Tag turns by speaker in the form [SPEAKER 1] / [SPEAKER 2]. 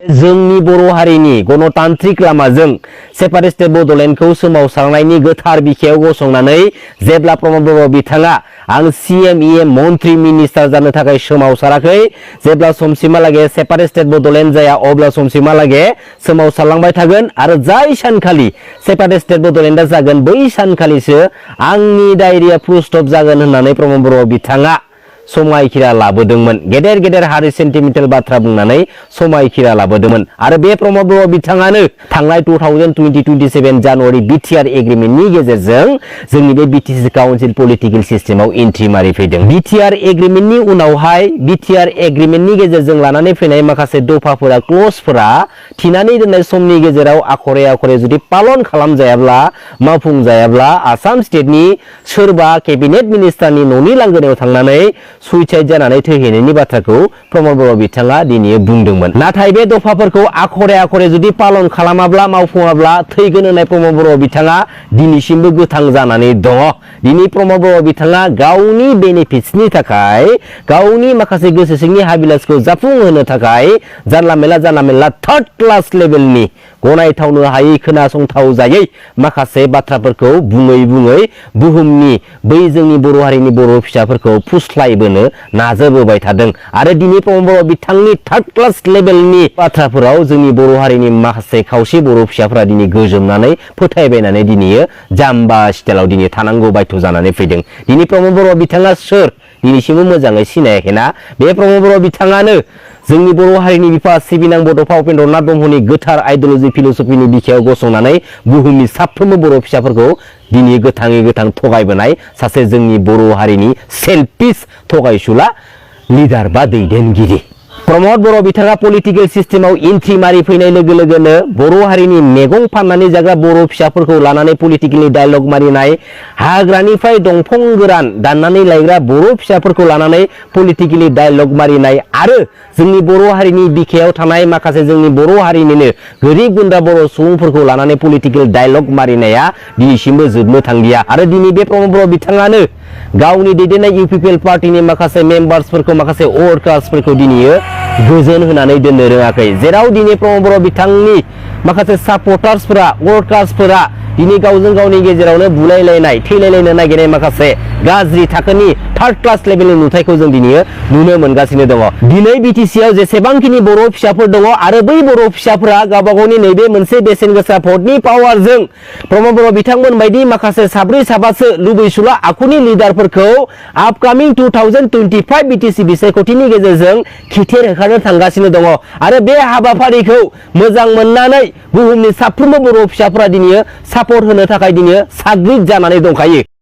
[SPEAKER 1] जोंनि बर' हारिनि गणतान्त्रिक लामाजों सेपारेटिस्ट बड'लेण्डखौ सोमावसारनायनि गोथार बिखायाव गसंनानै जेब्ला प्रमद बर' बिथाङा आं CMEM मन्त्रि मिनिस्टार जानो थाखाय सोमावसाराखै जेब्ला समसिमहालागै सेपारेटिस्ट बड'लेण्ड जाया अब्ला समसिमहालागै सोमावसारलांबाय थागोन आरो जाय सानखालि सेपारेटिस्ट बड'लेण्डआ जागोन बै सानखालिसो आंनि डायरिया फुल स्टप जागोन होननानै प्रमद बर' बिथाङा समायखिरा लाबोदोंमोन गेदेर गेदेर हारि सेन्टिमेन्टेल बाथ्रा बुंनानै समायखिरा लाबोदोंमोन आरो बे प्रमद बर' बिथाङानो थांनाय 2027 जानुवारि बिटिआर एग्रिमेन्टनि गेजेरजों जोंनि बे बिटिसि काउन्सिल पलिटिकेल सिस्टेमाव एन्ट्रि मारि फैदों। बिटिआर एग्रिमेन्टनि उनावहाय बिटिआर एग्रिमेन्टनि गेजेरजों लानानै फैनाय माखासे दफाफोरा क्लजफोरा थिनानै दोननाय समनि गेजेराव आखरे आखरे जुदि पालन खालामजायाब्ला मावफुंजायाब्ला आसाम स्टेटनि सोरबा केबिनेट मिनिस्टारनि न'नि लांगोनायाव थांनानै सुइसाइड जानानै थैहैनायनि बाथ्राखौ प्रमद बर' बिथाङा दिनै बुंदोंमोन। नाथाय बे दफाफोरखौ आखरे आखरे जुदि पालन खालामाब्ला मावफुङाब्ला थैगोन होननाय प्रमद बर' बिथाङा दिनैसिमबो गोथां जानानै दङ। दिनै प्रमद बर' बिथाङा गावनि बेनिफिट्सनि थाखाय गावनि माखासे गोसो सिंनि हाबिलासखौ जाफुंहोनो थाखाय जानला मेनला थार्ड क्लास लेभेलनि गनायथावनो हायै खोनासंथाव जायै माखासे बाथ्राफोरखौ बुङै बुङै बुहुमनि बै जोंनि बर' हारिनि बर' फिसाफोरखौ फुस्लायबोनो नाजाबोबाय थादों आरो दिनै प्रमद बर' बिथांनि थार्ड क्लास लेभेलनि बाथ्राफोराव जोंनि बर' हारिनि माखासे खावसे बर' फिसाफोरा दिनै गोजोमनानै फोथायबायनानै दिनै जाम्बा स्टाइलाव दिनै थानांगौ बायथ' जानानै फैदों। दिनै प्रमद बर' बिथाङा सोर दिनैसिमबो मोजाङै सिनायाखैना बे प्रमद बर' बिथाङानो जोंनि बर' हारिनि बिफा सिबिनां बड'फा उपेन्द्रनाथ ब्रह्मनि गोथार आइडिय'लजि फिलसफिनि बिखायाव गसंनानै बुहुमनि साफ्रोमबो बर' फिसाफोरखौ दिनै गोथाङै गोथां थगायबोनाय सासे जोंनि बर' हारिनि सेल्फिश थगायसुला लिडार बा दैदेनगिरि। प्रमद बर' बिथाङा पलिटिकेल सिस्टेमाव एन्ट्रि मारि फैनाय लोगो लोगोनो बर' हारिनि मैगं फाननानै जाग्रा बर' फिसाफोरखौ लानानै पलिटिकेलनि डायलग मारिनाय हाग्रानिफ्राय दंफां गोरान दाननानै लायग्रा बर' फिसाफोरखौ लानानै पलिटिकेलि डायलग मारिनाय आरो जोंनि बर' हारिनि बिखायाव थानाय माखासे जोंनि बर' हारिनिनो गोरिब गुन्द्रा बर' सुबुंफोरखौ लानानै पलिटिकेल डायलग मारिनाया दिनैसिमबो जोबनो थांलिया आरो दिनै बे प्रमद बर' बिथाङानो गावनि दैदेननाय UPPL पार्टीनि माखासे मेम्बार्सफोरखौ माखासे वर्कार्सफोरखौ दिनै गोजोन होनानै दोननो रोङाखै जेराव दिनै प्रमद बर' बिथांनि माखासे सापर्टार्सफोरा वर्कार्सफोरा दिनै गावजों गावनि गेजेरावनो बुलायलायनाय थैलायलायनो नागिरनाय माखासे गाज्रि थाखोनि थार्ड क्लास लेभेलनि नुथायखौ जों दिनै नुनो मोनगासिनो दङ। दिनै बिटिसिआव जेसेबांखिनि बर' फिसाफोर दङ आरो बै बर' फिसाफोरा गावबा गावनि नैबे मोनसे बेसेन गोसा भटनि पावारजों प्रमद बर' बिथांमोन बायदि माखासे साब्रै साबासो लुबैसुला आखुनि लिडारफोरखौ आपकामिं 2025 बिटिसि बिसायख'थिनि गेजेरजों खिथेर होखारनो थांगासिनो दङ आरो बे हाबाफारिखौ मोजां मोननानै बुहुमनि साफ्रोमबो बर' फिसाफोरा दिनै सापर्ट होनो थाखाय दिनै साग्रिद जानानै दंखायो।